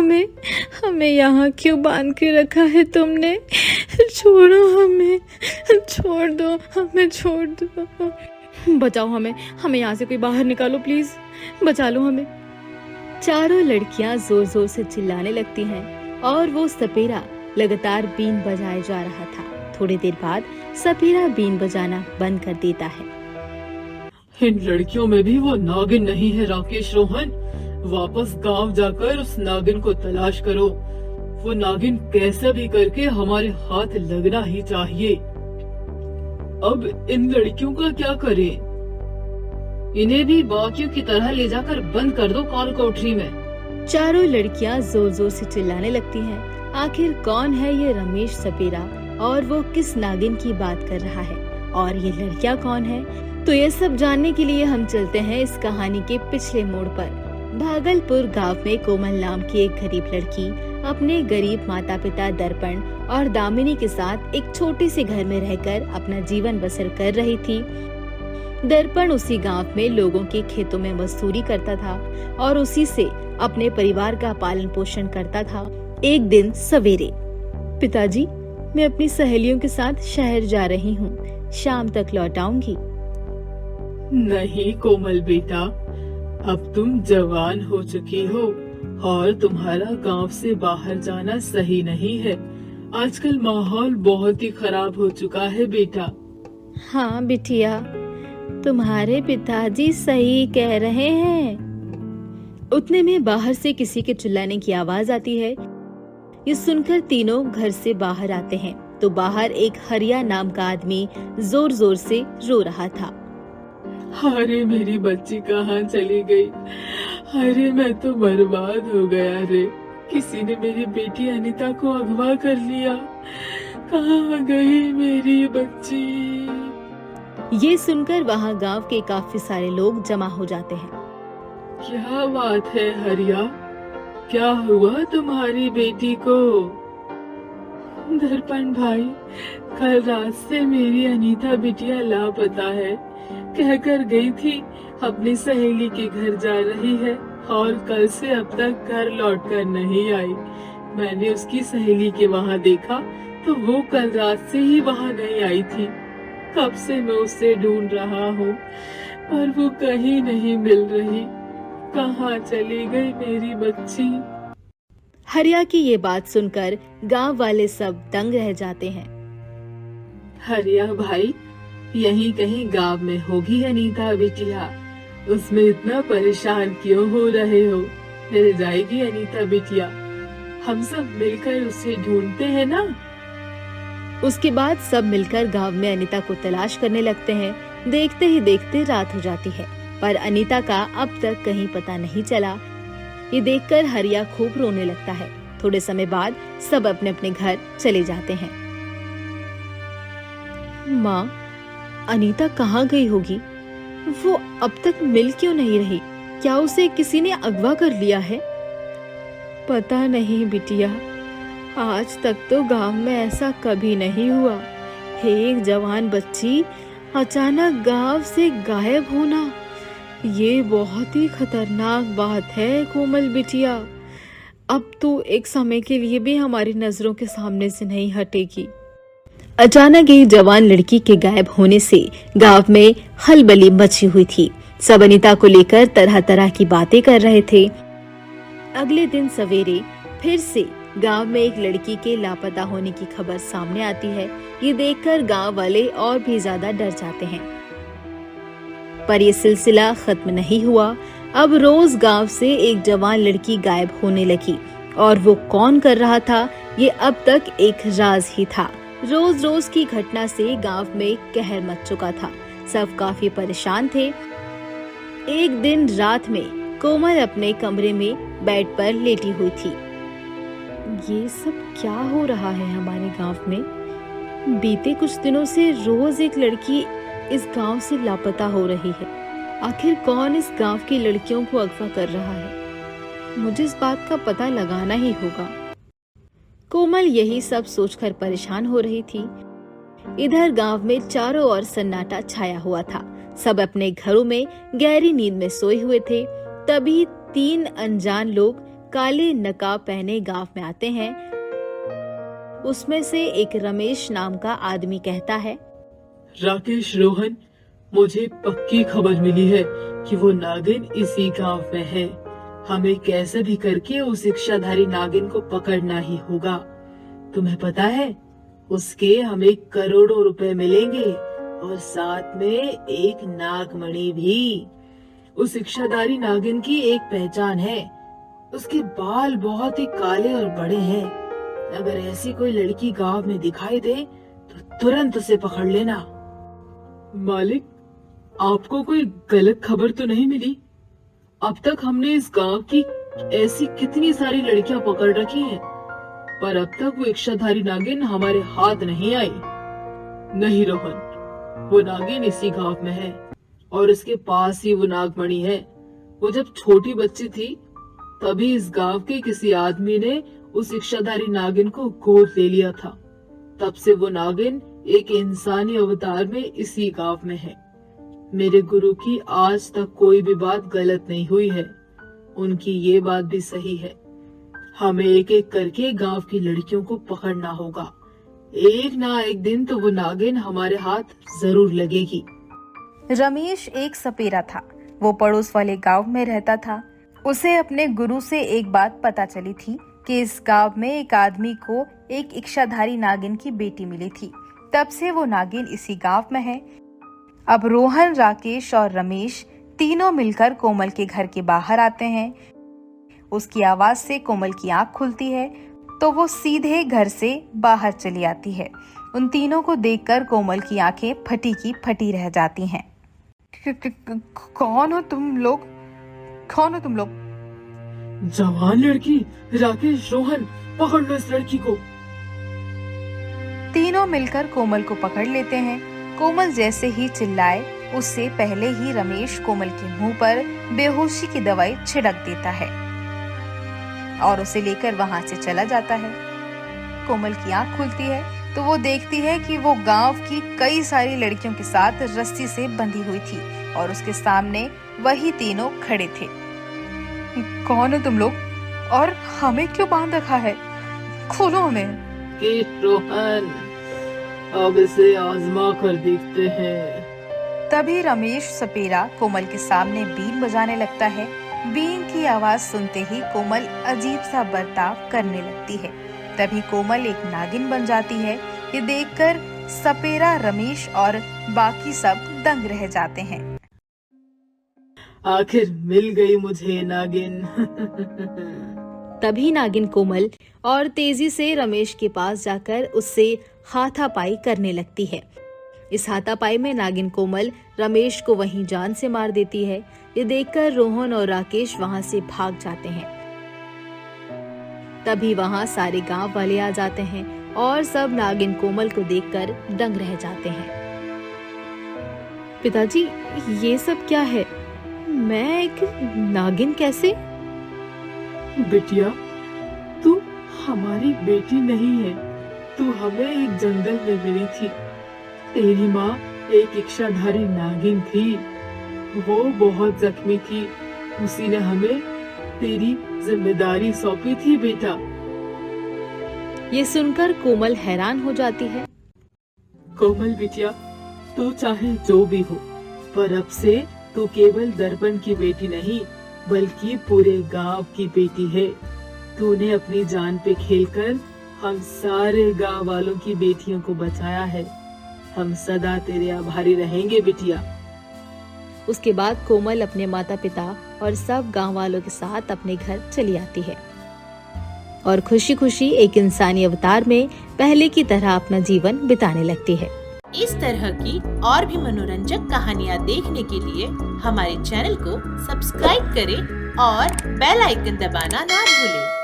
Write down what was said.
हमें हमें यहाँ क्यों बांध के रखा है तुमने? छोड़ो हमें, छोड़ दो हमें, छोड़ दो। बचाओ हमें, हमें यहाँ से कोई बाहर निकालो प्लीज, बचा लो हमें। चारों लड़कियां जोर जोर से चिल्लाने लगती हैं और वो सपेरा लगातार बीन बजाए जा रहा था। थोड़ी देर बाद सपेरा बीन बजाना बंद कर देता है। इन लड़कियों में भी वो नागिन नहीं है राकेश रोहन। वापस गांव जाकर उस नागिन को तलाश करो। वो नागिन कैसे भी करके हमारे हाथ लगना ही चाहिए। अब इन लड़कियों का क्या करें? इन्हें भी बाकियों की तरह ले जाकर बंद कर दो काल कोठरी में। चारों लड़कियां जोर जोर से चिल्लाने लगती हैं। आखिर कौन है ये रमेश सपेरा और वो किस नागिन की बात कर रहा है और ये लड़कियां कौन है? तो ये सब जानने के लिए हम चलते हैं इस कहानी के पिछले मोड़ पर। भागलपुर गांव में कोमल नाम की एक गरीब लड़की अपने गरीब माता पिता दर्पण और दामिनी के साथ एक छोटे से घर में रहकर अपना जीवन बसर कर रही थी। दर्पण उसी गांव में लोगों के खेतों में मजदूरी करता था और उसी से अपने परिवार का पालन पोषण करता था। एक दिन सवेरे, पिताजी, मैं अपनी सहेलियों के साथ शहर जा रही हूँ, शाम तक लौट आऊंगी। नहीं कोमल बेटा, अब तुम जवान हो चुकी हो और तुम्हारा गांव से बाहर जाना सही नहीं है। आजकल माहौल बहुत ही खराब हो चुका है बेटा। हाँ बिटिया, तुम्हारे पिताजी सही कह रहे हैं। उतने में बाहर से किसी के चिल्लाने की आवाज आती है। ये सुनकर तीनों घर से बाहर आते हैं तो बाहर एक हरिया नाम का आदमी जोर जोर से रो रहा था। अरे मेरी बच्ची कहाँ चली गई? अरे मैं तो बर्बाद हो गया रे। किसी ने मेरी बेटी अनीता को अगवा कर लिया। कहाँ गई मेरी बच्ची? ये सुनकर वहाँ गांव के काफी सारे लोग जमा हो जाते हैं। क्या बात है हरिया, क्या हुआ तुम्हारी बेटी को? दर्पण भाई, कल रात से मेरी अनीता बिटिया लापता है। कहकर गई थी अपनी सहेली के घर जा रही है और कल से अब तक घर लौटकर नहीं आई। मैंने उसकी सहेली के वहाँ देखा तो वो कल रात से ही वहाँ नहीं आई थी। कब से मैं उसे ढूंढ रहा हूँ पर वो कहीं नहीं मिल रही। कहाँ चली गई मेरी बच्ची? हरिया की ये बात सुनकर गांव वाले सब दंग रह जाते हैं। हरिया भाई, यहीं कहीं गांव में होगी अनीता बिटिया। उसमें इतना परेशान क्यों हो रहे हो? मिल जाएगी अनीता बिटिया। हम सब मिलकर उसे ढूंढते हैं ना। उसके बाद सब मिलकर गांव में अनीता को तलाश करने लगते हैं। देखते ही देखते रात हो जाती है पर अनीता का अब तक कहीं पता नहीं चला। ये देखकर हरिया खूब रोने लगता है। थोड़े समय बाद सब अपने अपने घर चले जाते हैं। माँ, अनीता कहाँ गई होगी? वो अब तक मिल क्यों नहीं रही? क्या उसे किसी ने अगवा कर लिया है? पता नहीं बिटिया, आज तक तो गांव में ऐसा कभी नहीं हुआ। एक जवान बच्ची अचानक गांव से गायब होना, ये बहुत ही खतरनाक बात है कोमल बिटिया। अब तो एक समय के लिए भी हमारी नजरों के सामने से नहीं हटेगी। अचानक एक जवान लड़की के गायब होने से गांव में खलबली मची हुई थी। सब अनीता को लेकर तरह तरह की बातें कर रहे थे। अगले दिन सवेरे फिर से गांव में एक लड़की के लापता होने की खबर सामने आती है। ये देखकर गांव वाले और भी ज्यादा डर जाते हैं। पर ये सिलसिला खत्म नहीं हुआ। अब रोज गांव से एक जवान लड़की गायब होने लगी और वो कौन कर रहा था, ये अब तक एक राज ही था। रोज रोज की घटना से गांव में कहर मच चुका था। सब काफी परेशान थे। एक दिन रात में कोमल अपने कमरे में बेड पर लेटी हुई थी। ये सब क्या हो रहा है हमारे गांव में? बीते कुछ दिनों से रोज एक लड़की इस गांव से लापता हो रही है। आखिर कौन इस गांव की लड़कियों को अगवा कर रहा है? मुझे इस बात का पता लगाना ही होगा। कोमल यही सब सोचकर परेशान हो रही थी। इधर गांव में चारों ओर सन्नाटा छाया हुआ था। सब अपने घरों में गहरी नींद में सोए हुए थे। तभी 3 अनजान लोग काले नकाब पहने गांव में आते हैं। उसमें से एक रमेश नाम का आदमी कहता है, राकेश, रोहन, मुझे पक्की खबर मिली है कि वो नागिन इसी गांव में है। हमें कैसे भी करके उस इच्छाधारी नागिन को पकड़ना ही होगा। तुम्हें पता है, उसके हमें करोड़ों रुपए मिलेंगे और साथ में एक नागमणि भी। उस इच्छाधारी नागिन की एक पहचान है, उसके बाल बहुत ही काले और बड़े हैं। अगर ऐसी कोई लड़की गांव में दिखाई दे तो तुरंत उसे पकड़ लेना। मालिक, आपको कोई गलत खबर तो नहीं मिली? अब तक हमने इस गांव की ऐसी कितनी सारी लड़कियां पकड़ रखी हैं, पर अब तक वो इच्छाधारी नागिन हमारे हाथ नहीं आई। नहीं रोहन, वो नागिन इसी गांव में है और इसके पास ही वो नागमणि है। वो जब छोटी बच्ची थी तभी इस गांव के किसी आदमी ने उस इच्छाधारी नागिन को गोद ले लिया था। तब से वो नागिन एक इंसानी अवतार में इसी गांव में है। मेरे गुरु की आज तक कोई भी बात गलत नहीं हुई है। उनकी ये बात भी सही है। हमें एक एक करके गांव की लड़कियों को पकड़ना होगा। एक ना एक दिन तो वो नागिन हमारे हाथ जरूर लगेगी। रमेश एक सपेरा था। वो पड़ोस वाले गांव में रहता था। उसे अपने गुरु से एक बात पता चली थी कि इस गांव में एक आदमी को एक इच्छाधारी नागिन की बेटी मिली थी। तब से वो नागिन इसी गांव में है। अब रोहन, राकेश और रमेश तीनों मिलकर कोमल के घर के बाहर आते हैं। उसकी आवाज से कोमल की आंख खुलती है तो वो सीधे घर से बाहर चली आती है। उन तीनों को देखकर कोमल की आंखें फटी की फटी रह जाती हैं। कौन हो तुम लोग? कौन हो तुम लोग? जवान लड़की, राकेश, रोहन, पकड़ लो इस लड़की को। तीनों मिलकर कोमल को पकड़ लेते हैं। कोमल जैसे ही चिल्लाए उससे पहले ही रमेश कोमल के मुंह पर बेहोशी की दवाई छिड़क देता है और उसे लेकर वहां से चला जाता है। कोमल की आंख खुलती है तो वो देखती है कि वो गांव की कई सारी लड़कियों के साथ रस्सी से बंधी हुई थी और उसके सामने वही तीनों खड़े थे। कौन हो तुम लोग और हमें क्यों बांध रखा है? खोलो हमें। रोहन, अब इसे आजमा कर देखते हैं। तभी रमेश सपेरा कोमल के सामने बीन बजाने लगता है। बीन की आवाज सुनते ही कोमल अजीब सा बर्ताव करने लगती है। तभी कोमल एक नागिन बन जाती है। ये देखकर सपेरा, रमेश और बाकी सब दंग रह जाते हैं। आखिर मिल गई मुझे नागिन। तभी नागिन कोमल और तेजी से रमेश के पास जाकर उससे हाथापाई करने लगती है। इस हाथापाई में नागिन कोमल रमेश को वहीं जान से मार देती है। ये देखकर रोहन और राकेश वहां से भाग जाते हैं। तभी वहां सारे गांव वाले आ जाते हैं और सब नागिन कोमल को देखकर दंग रह जाते हैं। पिताजी, ये सब क्या है? मैं एक नागिन कैसे? बिटिया, तू हमारी बेटी नहीं है। तू हमें एक जंगल में मिली थी। तेरी माँ एक इच्छाधारी नागिन थी। वो बहुत जख्मी थी। उसी ने हमें तेरी जिम्मेदारी सौंपी थी बेटा। ये सुनकर कोमल हैरान हो जाती है। कोमल बिटिया, तू चाहे जो भी हो, पर अब से तू केवल दर्पण की बेटी नहीं बल्कि पूरे गांव की बेटी है। तूने अपनी जान पे खेलकर हम सारे गांव वालों की बेटियों को बचाया है। हम सदा तेरे आभारी रहेंगे बिटिया। उसके बाद कोमल अपने माता पिता और सब गांव वालों के साथ अपने घर चली आती है और खुशी खुशी एक इंसानी अवतार में पहले की तरह अपना जीवन बिताने लगती है। इस तरह की और भी मनोरंजक कहानियाँ देखने के लिए हमारे चैनल को सब्सक्राइब करें और बेल आइकन दबाना ना भूलें।